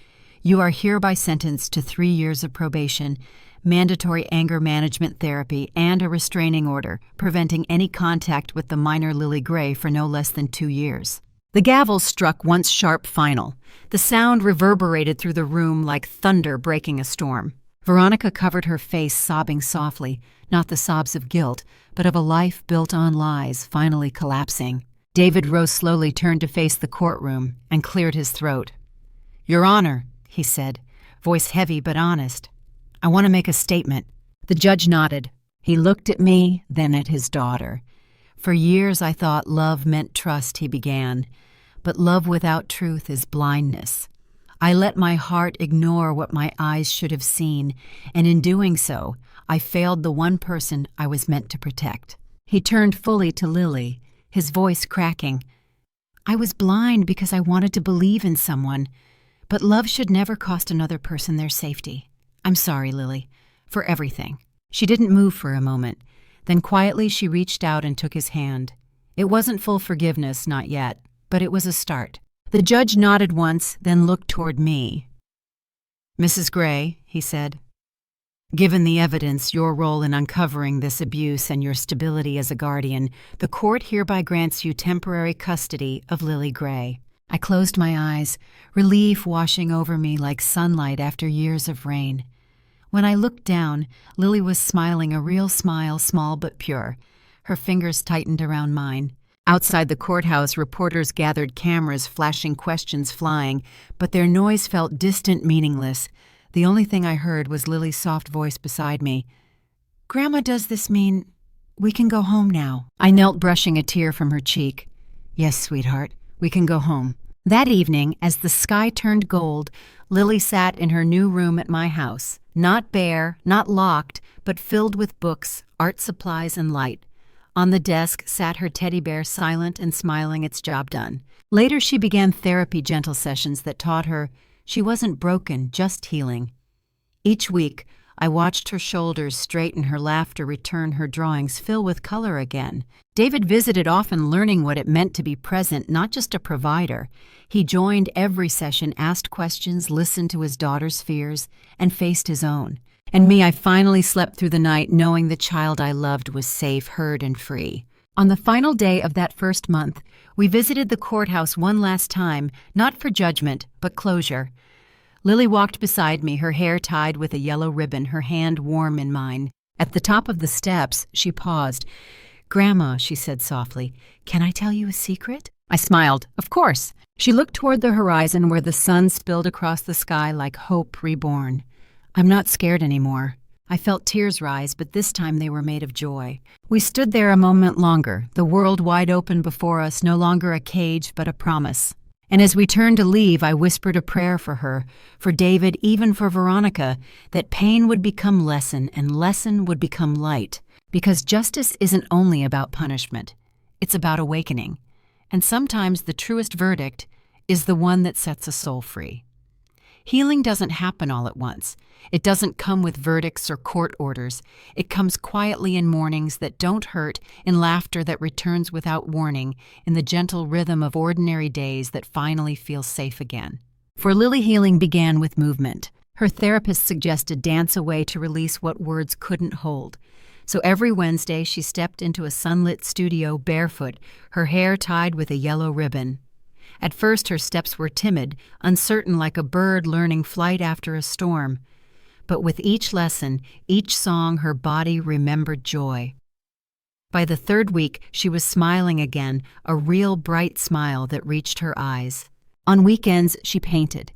you are hereby sentenced to 3 years of probation, mandatory anger management therapy, and a restraining order, preventing any contact with the minor Lily Gray for no less than 2 years. The gavel struck once sharp final. The sound reverberated through the room like thunder breaking a storm. Veronica covered her face, sobbing softly, not the sobs of guilt, but of a life built on lies finally collapsing. David rose slowly, turned to face the courtroom, and cleared his throat. Your Honor, he said, voice heavy but honest, I want to make a statement. The judge nodded. He looked at me, then at his daughter. For years I thought love meant trust, he began, but love without truth is blindness. I let my heart ignore what my eyes should have seen, and in doing so, I failed the one person I was meant to protect. He turned fully to Lily, his voice cracking. I was blind because I wanted to believe in someone, but love should never cost another person their safety. I'm sorry, Lily, for everything. She didn't move for a moment. Then quietly she reached out and took his hand. It wasn't full forgiveness, not yet, but it was a start. The judge nodded once, then looked toward me. Mrs. Gray, he said, given the evidence, your role in uncovering this abuse, and your stability as a guardian, the court hereby grants you temporary custody of Lily Gray. I closed my eyes, relief washing over me like sunlight after years of rain. When I looked down, Lily was smiling, a real smile, small but pure. Her fingers tightened around mine. Outside the courthouse, reporters gathered, cameras, flashing questions flying, but their noise felt distant, meaningless. The only thing I heard was Lily's soft voice beside me. Grandma, does this mean we can go home now? I knelt, brushing a tear from her cheek. Yes, sweetheart, we can go home. That evening, as the sky turned gold, Lily sat in her new room at my house, not bare, not locked, but filled with books, art supplies, and light. On the desk sat her teddy bear, silent and smiling, its job done. Later she began therapy gentle sessions that taught her she wasn't broken, just healing. Each week, I watched her shoulders straighten, her laughter return, her drawings fill with color again. David visited often, learning what it meant to be present, not just a provider. He joined every session, asked questions, listened to his daughter's fears, and faced his own. And me, I finally slept through the night knowing the child I loved was safe, heard, and free. On the final day of that first month, we visited the courthouse one last time, not for judgment, but closure. Lily walked beside me, her hair tied with a yellow ribbon, her hand warm in mine. At the top of the steps, she paused. Grandma, she said softly, can I tell you a secret? I smiled. Of course. She looked toward the horizon where the sun spilled across the sky like hope reborn. I'm not scared anymore. I felt tears rise, but this time they were made of joy. We stood there a moment longer, the world wide open before us, no longer a cage, but a promise. And as we turned to leave, I whispered a prayer for her, for David, even for Veronica, that pain would become lesson and lesson would become light. Because justice isn't only about punishment. It's about awakening. And sometimes the truest verdict is the one that sets a soul free. Healing doesn't happen all at once. It doesn't come with verdicts or court orders. It comes quietly in mornings that don't hurt, in laughter that returns without warning, in the gentle rhythm of ordinary days that finally feel safe again. For Lily, healing began with movement. Her therapist suggested dance away to release what words couldn't hold. So every Wednesday she stepped into a sunlit studio barefoot, her hair tied with a yellow ribbon. At first her steps were timid, uncertain like a bird learning flight after a storm. But with each lesson, each song, her body remembered joy. By the third week, she was smiling again, a real bright smile that reached her eyes. On weekends, she painted.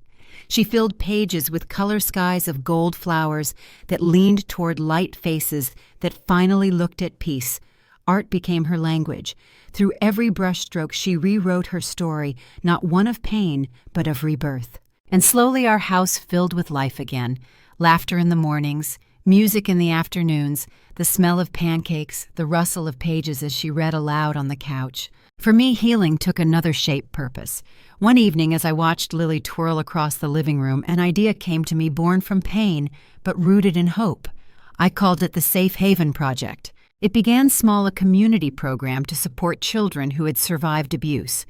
She filled pages with color skies of gold flowers that leaned toward light faces that finally looked at peace. Art became her language. Through every brushstroke, she rewrote her story, not one of pain, but of rebirth. And slowly our house filled with life again. Laughter in the mornings, music in the afternoons, the smell of pancakes, the rustle of pages as she read aloud on the couch. For me, healing took another shape purpose. One evening, as I watched Lily twirl across the living room, an idea came to me born from pain, but rooted in hope. I called it the Safe Haven Project. It began small, a community program to support children who had survived abuse.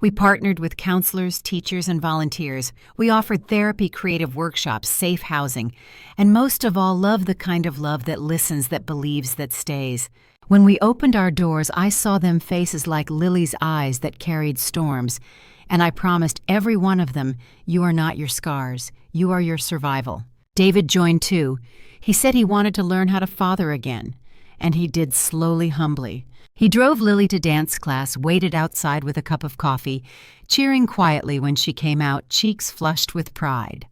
We partnered with counselors, teachers, and volunteers. We offered therapy, creative workshops, safe housing, and most of all, love, the kind of love that listens, that believes, that stays. When we opened our doors, I saw them faces like Lily's eyes that carried storms, and I promised every one of them, you are not your scars, you are your survival. David joined too. He said he wanted to learn how to father again, and he did slowly, humbly. He drove Lily to dance class, waited outside with a cup of coffee, cheering quietly when she came out, cheeks flushed with pride.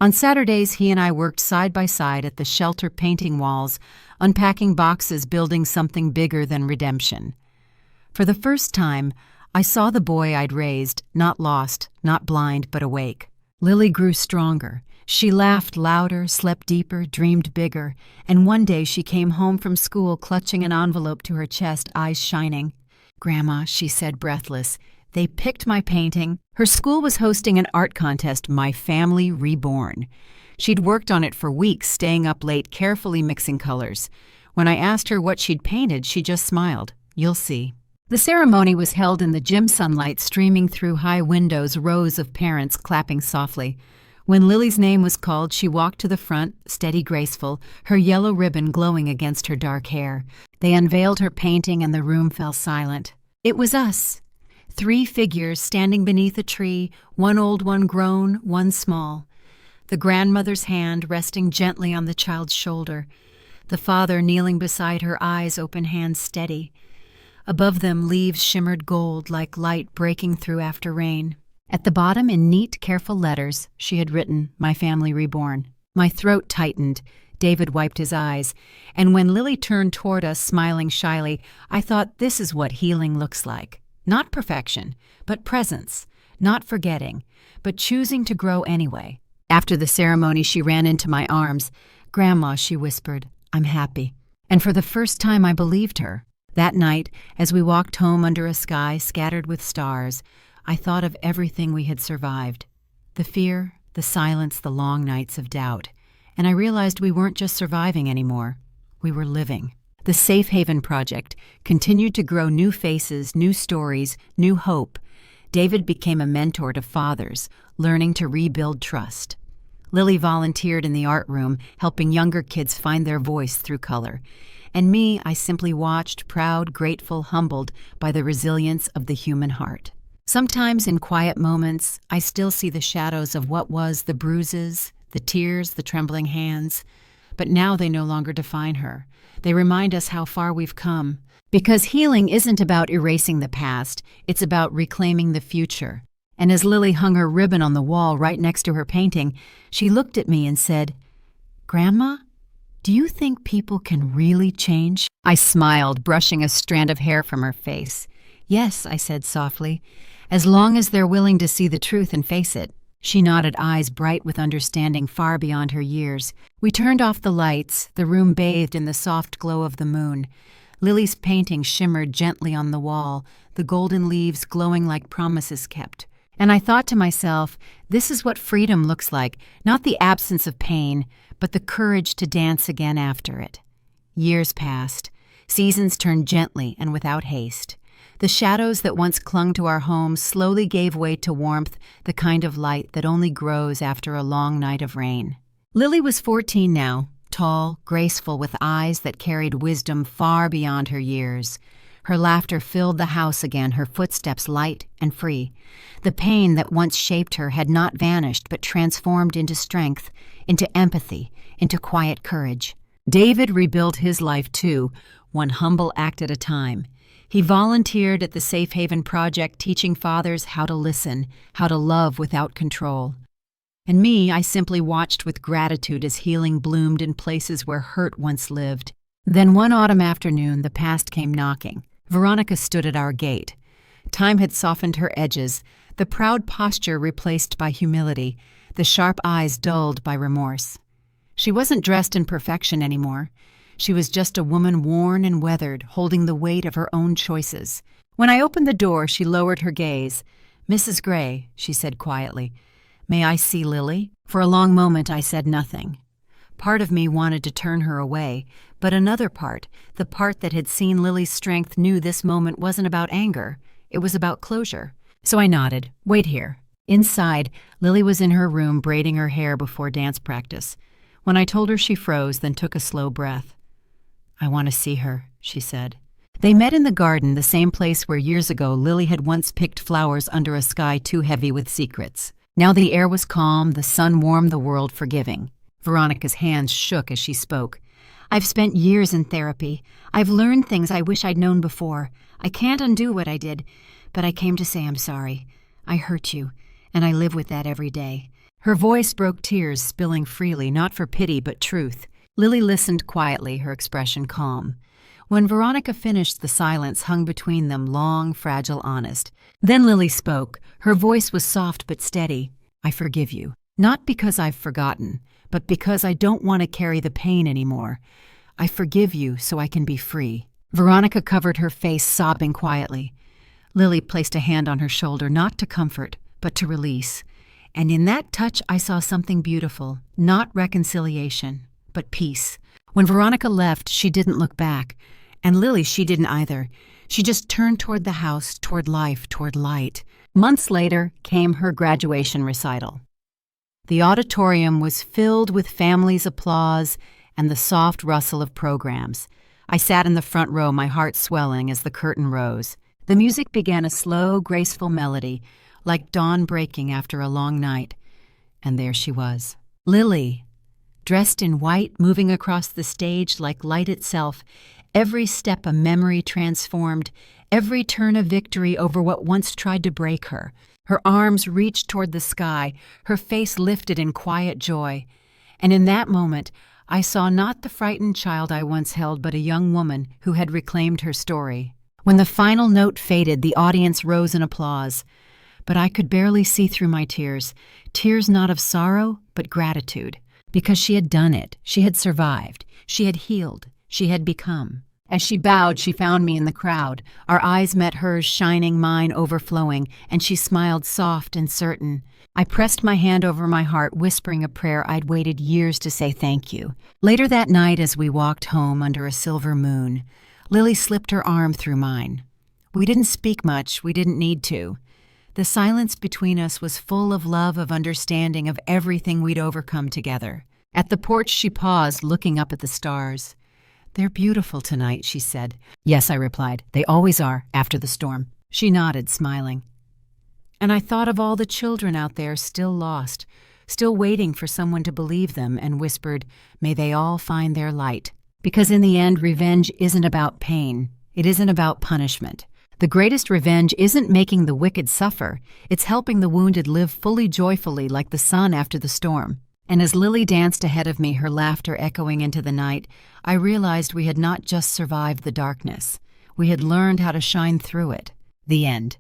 On Saturdays, he and I worked side by side at the shelter, painting walls, unpacking boxes, building something bigger than redemption. For the first time, I saw the boy I'd raised, not lost, not blind, but awake. Lily grew stronger. She laughed louder, slept deeper, dreamed bigger, and one day she came home from school clutching an envelope to her chest, eyes shining. "Grandma," she said, breathless, "they picked my painting." Her school was hosting an art contest, My Family Reborn. She'd worked on it for weeks, staying up late, carefully mixing colors. When I asked her what she'd painted, she just smiled. "You'll see." The ceremony was held in the gym, sunlight streaming through high windows, rows of parents clapping softly. When Lily's name was called, she walked to the front, steady, graceful, her yellow ribbon glowing against her dark hair. They unveiled her painting and the room fell silent. It was us. 3 figures standing beneath a tree, one old, one grown, one small. The grandmother's hand resting gently on the child's shoulder. The father kneeling beside her, eyes open, hands steady. Above them, leaves shimmered gold like light breaking through after rain. At the bottom, in neat, careful letters, she had written, My Family Reborn. My throat tightened. David wiped his eyes. And when Lily turned toward us, smiling shyly, I thought, this is what healing looks like. Not perfection, but presence. Not forgetting, but choosing to grow anyway. After the ceremony, she ran into my arms. "Grandma," she whispered, "I'm happy." And for the first time, I believed her. That night, as we walked home under a sky scattered with stars, I thought of everything we had survived. The fear, the silence, the long nights of doubt. And I realized we weren't just surviving anymore. We were living. The Safe Haven Project continued to grow new faces, new stories, new hope. David became a mentor to fathers, learning to rebuild trust. Lily volunteered in the art room, helping younger kids find their voice through color. And me, I simply watched, proud, grateful, humbled by the resilience of the human heart. Sometimes in quiet moments, I still see the shadows of what was, the bruises, the tears, the trembling hands. But now they no longer define her. They remind us how far we've come. Because healing isn't about erasing the past, it's about reclaiming the future. And as Lily hung her ribbon on the wall right next to her painting, she looked at me and said, "Grandma, do you think people can really change?" I smiled, brushing a strand of hair from her face. "Yes," I said softly, "as long as they're willing to see the truth and face it." She nodded, eyes bright with understanding far beyond her years. We turned off the lights, the room bathed in the soft glow of the moon. Lily's painting shimmered gently on the wall, the golden leaves glowing like promises kept. And I thought to myself, this is what freedom looks like, not the absence of pain, but the courage to dance again after it. Years passed. Seasons turned gently and without haste. The shadows that once clung to our home slowly gave way to warmth, the kind of light that only grows after a long night of rain. Lily was 14 now, tall, graceful, with eyes that carried wisdom far beyond her years. Her laughter filled the house again, her footsteps light and free. The pain that once shaped her had not vanished but transformed into strength, into empathy, into quiet courage. David rebuilt his life too, one humble act at a time. He volunteered at the Safe Haven Project, teaching fathers how to listen, how to love without control. And me, I simply watched with gratitude as healing bloomed in places where hurt once lived. Then one autumn afternoon, the past came knocking. Veronica stood at our gate. Time had softened her edges, the proud posture replaced by humility, the sharp eyes dulled by remorse. She wasn't dressed in perfection anymore. She was just a woman worn and weathered, holding the weight of her own choices. When I opened the door, she lowered her gaze. "Mrs. Gray," she said quietly, "may I see Lily?" For a long moment I said nothing. Part of me wanted to turn her away, but another part, the part that had seen Lily's strength, knew this moment wasn't about anger. It was about closure. So I nodded. "Wait here." Inside, Lily was in her room braiding her hair before dance practice. When I told her, she froze, then took a slow breath. "I want to see her," she said. They met in the garden, the same place where years ago Lily had once picked flowers under a sky too heavy with secrets. Now the air was calm, the sun warmed the world forgiving. Veronica's hands shook as she spoke. "I've spent years in therapy. I've learned things I wish I'd known before. I can't undo what I did, but I came to say I'm sorry. I hurt you, and I live with that every day." Her voice broke, tears spilling freely, not for pity but truth. Lily listened quietly, her expression calm. When Veronica finished, the silence hung between them, long, fragile, honest. Then Lily spoke. Her voice was soft but steady. "I forgive you. Not because I've forgotten, but because I don't want to carry the pain anymore. I forgive you so I can be free." Veronica covered her face, sobbing quietly. Lily placed a hand on her shoulder, not to comfort, but to release. And in that touch I saw something beautiful, not reconciliation, but peace. When Veronica left, she didn't look back. And Lily, she didn't either. She just turned toward the house, toward life, toward light. Months later came her graduation recital. The auditorium was filled with families' applause and the soft rustle of programs. I sat in the front row, my heart swelling as the curtain rose. The music began a slow, graceful melody, like dawn breaking after a long night. And there she was, Lily, dressed in white, moving across the stage like light itself, every step a memory transformed, every turn a victory over what once tried to break her. Her arms reached toward the sky, her face lifted in quiet joy. And in that moment, I saw not the frightened child I once held, but a young woman who had reclaimed her story. When the final note faded, the audience rose in applause. But I could barely see through my tears, tears not of sorrow, but gratitude. Because she had done it, she had survived, she had healed, she had become. As she bowed, she found me in the crowd. Our eyes met hers, shining, mine overflowing, and she smiled soft and certain. I pressed my hand over my heart, whispering a prayer I'd waited years to say thank you. Later that night, as we walked home under a silver moon, Lily slipped her arm through mine. We didn't speak much, we didn't need to. The silence between us was full of love, of understanding, of everything we'd overcome together. At the porch, she paused, looking up at the stars. "They're beautiful tonight," she said. "Yes," I replied. "They always are, after the storm." She nodded, smiling. And I thought of all the children out there still lost, still waiting for someone to believe them, and whispered, "May they all find their light." Because in the end, revenge isn't about pain. It isn't about punishment. The greatest revenge isn't making the wicked suffer. It's helping the wounded live fully, joyfully, like the sun after the storm. And as Lily danced ahead of me, her laughter echoing into the night, I realized we had not just survived the darkness. We had learned how to shine through it. The end.